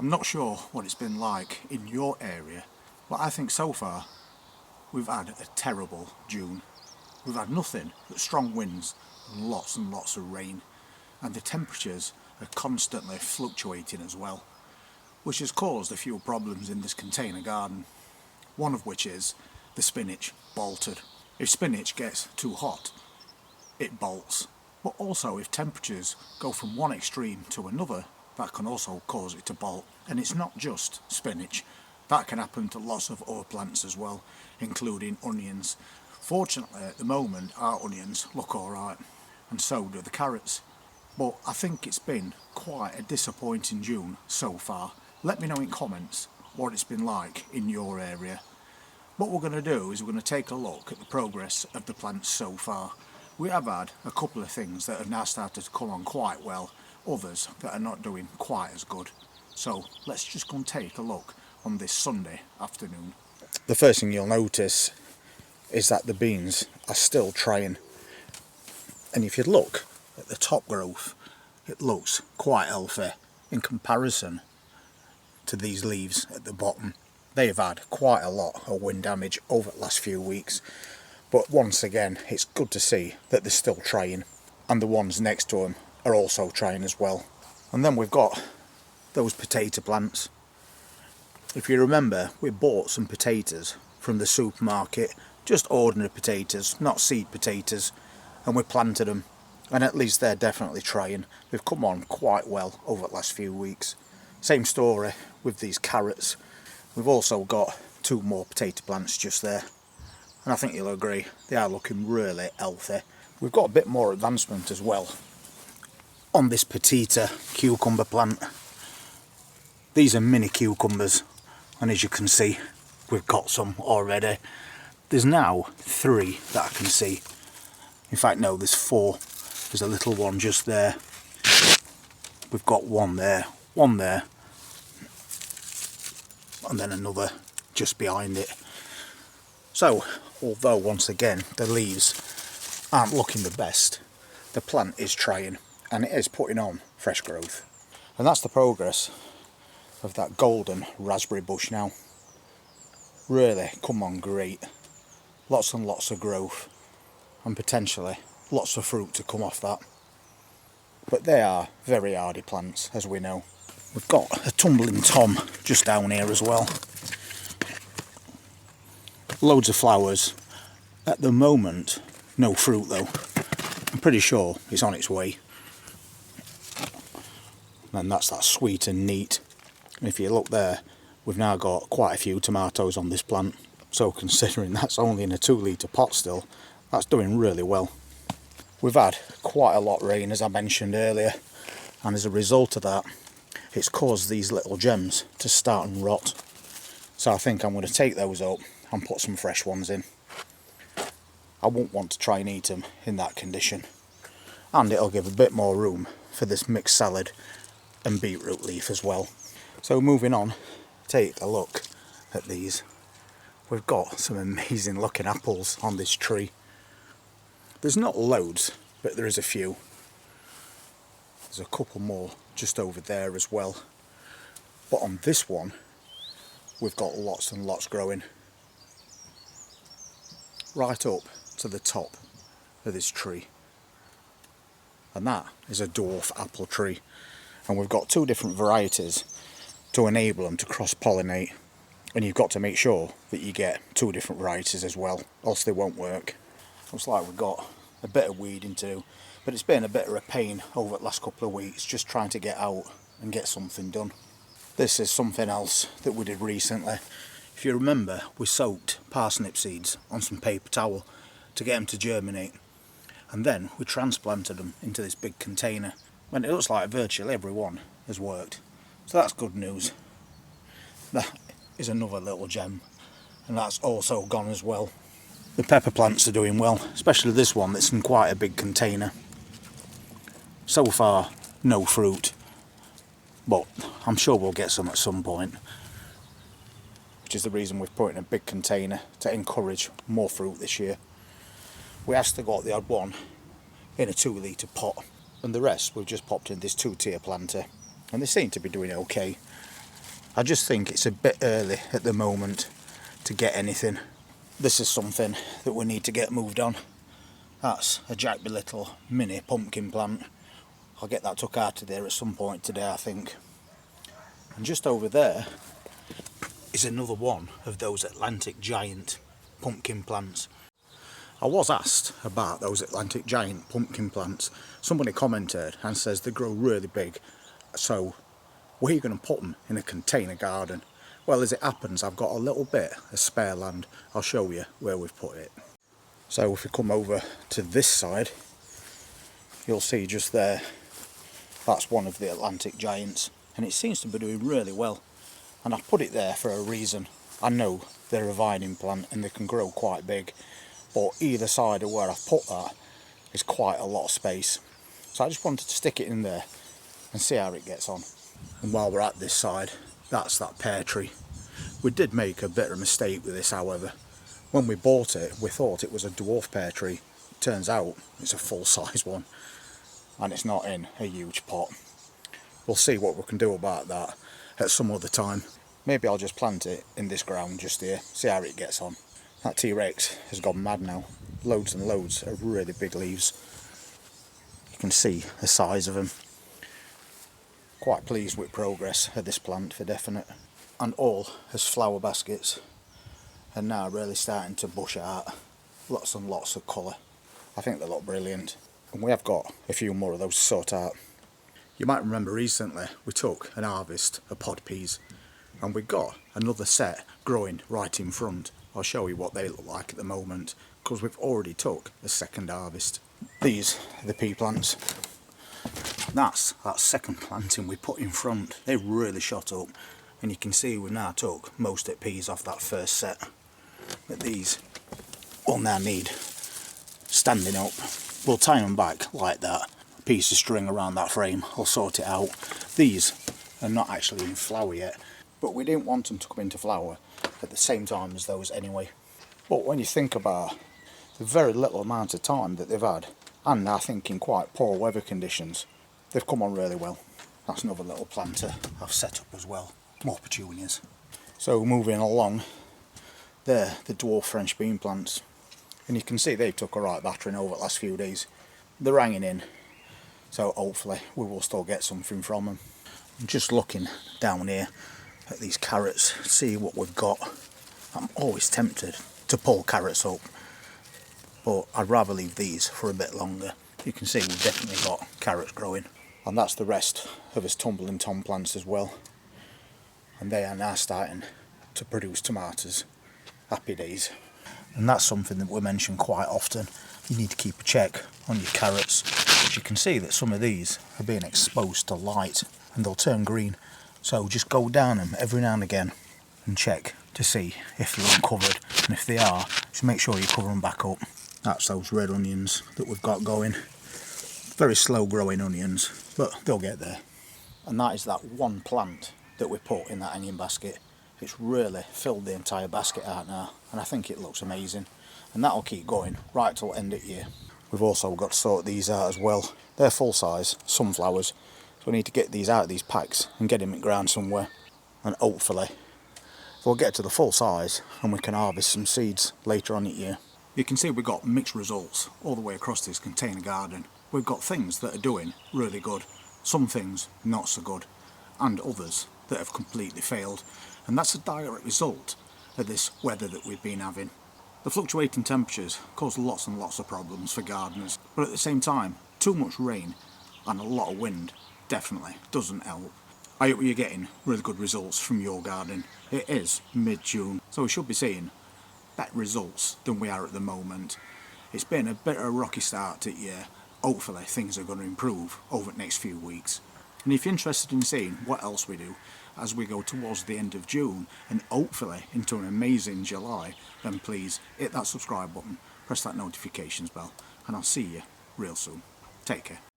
I'm not sure what it's been like in your area, but I think so far we've had a terrible June. We've had nothing but strong winds and lots of rain, and the temperatures are constantly fluctuating as well, which has caused a few problems in this container garden. One of which is the spinach bolted. If spinach gets too hot, it bolts. But also if temperatures go from one extreme to another, that can also cause it to bolt. And it's not just spinach. That can happen to lots of other plants as well, including onions. Fortunately at the moment our onions look alright, and so do the carrots. But I think it's been quite a disappointing June so far. Let me know in comments what it's been like in your area. What we're going to do is we're going to take a look at the progress of the plants so far. We have had a couple of things that have now started to come on quite well, others that are not doing quite as good. So let's just go and take a look on this Sunday afternoon. The first thing you'll notice is that the beans are still trying. And if you look at the top growth, it looks quite healthy in comparison to these leaves at the bottom. They have had quite a lot of wind damage over the last few weeks, but once again it's good to see that they're still trying, and the ones next to them are also trying as well. And then we've got those potato plants. If you remember, we bought some potatoes from the supermarket, just ordinary potatoes, not seed potatoes, and we planted them, and at least they're definitely trying. They've come on quite well over the last few weeks. Same story with these carrots. We've also got two more potato plants just there, and I think you'll agree they are looking really healthy. We've got a bit more advancement as well on this petita cucumber plant. These are mini cucumbers, and as you can see we've got some already. There's now 3 that I can see. In fact no, there's 4. There's a little one just there. We've got one there, and then another just behind it. So although once again the leaves aren't looking the best, the plant is trying and it is putting on fresh growth. And that's the progress of that golden raspberry bush now. Really come on great. Lots and lots of growth, and potentially lots of fruit to come off that. But they are very hardy plants, as we know. We've got a tumbling tom just down here as well. Loads of flowers. At the moment, no fruit though. I'm pretty sure it's on its way. And that's that sweet and neat. And if you look there, we've now got quite a few tomatoes on this plant. So considering that's only in a 2-litre pot still, that's doing really well. We've had quite a lot of rain, as I mentioned earlier, and as a result of that, it's caused these little gems to start and rot. So I think I'm going to take those up and put some fresh ones in. I won't want to try and eat them in that condition, and it'll give a bit more room for this mixed salad and beetroot leaf as well. So moving on, take a look at these. We've got some amazing looking apples on this tree. There's not loads, but there is a few. There's a couple more just over there as well. But on this one, we've got lots and lots growing. Right up to the top of this tree. And that is a dwarf apple tree. And we've got 2 different varieties to enable them to cross-pollinate. And you've got to make sure that you get 2 different varieties as well, else they won't work. Looks like we've got a bit of weeding to do, but it's been a bit of a pain over the last couple of weeks just trying to get out and get something done. This is something else that we did recently. If you remember, we soaked parsnip seeds on some paper towel to get them to germinate, and then we transplanted them into this big container, and it looks like virtually every one has worked. So that's good news. That is another little gem, and that's also gone as well. The pepper plants are doing well, especially this one that's in quite a big container. So far no fruit, but I'm sure we'll get some at some point, which is the reason we've put it in a big container to encourage more fruit this year. We have still got the odd one in a 2-litre pot, and the rest we've just popped in this 2-tier planter, and they seem to be doing okay. I just think it's a bit early at the moment to get anything. This is something that we need to get moved on. That's a Jack Be Little mini pumpkin plant. I'll get that took out of there at some point today, I think. And just over there is another one of those Atlantic Giant pumpkin plants. I was asked about those Atlantic Giant pumpkin plants. Somebody commented and says they grow really big, so where are you going to put them in a container garden? Well, as it happens, I've got a little bit of spare land. I'll show you where we've put it. So if we come over to this side, you'll see just there, that's one of the Atlantic Giants, and it seems to be doing really well. And I've put it there for a reason. I know they're a vining plant and they can grow quite big, but either side of where I've put that is quite a lot of space. So I just wanted to stick it in there and see how it gets on. And while we're at this side, that's that pear tree. We did make a bit of a mistake with this, however. When we bought it, we thought it was a dwarf pear tree. It turns out it's a full-size one, and it's not in a huge pot. We'll see what we can do about that at some other time. Maybe I'll just plant it in this ground just here, see how it gets on. That T-Rex has gone mad now. Loads and loads of really big leaves. You can see the size of them. Quite pleased with progress of this plant for definite. And all has flower baskets, and now really starting to bush out. Lots and lots of colour. I think they look brilliant. And we have got a few more of those to sort out. You might remember recently we took an harvest of pod peas, and we got another set growing right in front. I'll show you what they look like at the moment, because we've already took the second harvest. These are the pea plants. That's that second planting we put in front. They really shot up, and you can see we now took most of the peas off that first set. But these will now need standing up. We'll tie them back like that. A piece of string around that frame will sort it out. These are not actually in flower yet, but we didn't want them to come into flower at the same time as those anyway. But when you think about the very little amount of time that they've had, and I think in quite poor weather conditions, they've come on really well. That's another little planter I've set up as well. More petunias. So moving along, they're the dwarf French bean plants. And you can see they've took a right battering over the last few days. They're hanging in, so hopefully we will still get something from them. I'm just looking down here at these carrots, see what we've got. I'm always tempted to pull carrots up, but I'd rather leave these for a bit longer. You can see we've definitely got carrots growing. And that's the rest of his tumbling tom plants as well. And they are now starting to produce tomatoes. Happy days. And that's something that we mention quite often. You need to keep a check on your carrots. As you can see that some of these are being exposed to light and they'll turn green. So just go down them every now and again and check to see if they're uncovered. And if they are, just make sure you cover them back up. That's those red onions that we've got going. Very slow growing onions, but they'll get there. And that is that one plant that we put in that hanging basket. It's really filled the entire basket out now, and I think it looks amazing. And that'll keep going right till end of year. We've also got to sort these out as well. They're full size sunflowers, so we need to get these out of these packs and get them in ground somewhere. And hopefully we'll get to the full size and we can harvest some seeds later on in the year. You can see we've got mixed results all the way across this container garden. We've got things that are doing really good, some things not so good, and others that have completely failed. And that's a direct result of this weather that we've been having. The fluctuating temperatures cause lots and lots of problems for gardeners, but at the same time, too much rain and a lot of wind definitely doesn't help. I hope you're getting really good results from your garden. It is mid-June, so we should be seeing better results than we are at the moment. It's been a bit of a rocky start to the year. Hopefully things are going to improve over the next few weeks. And if you're interested in seeing what else we do as we go towards the end of June and hopefully into an amazing July, then please hit that subscribe button, press that notifications bell, and I'll see you real soon. Take care.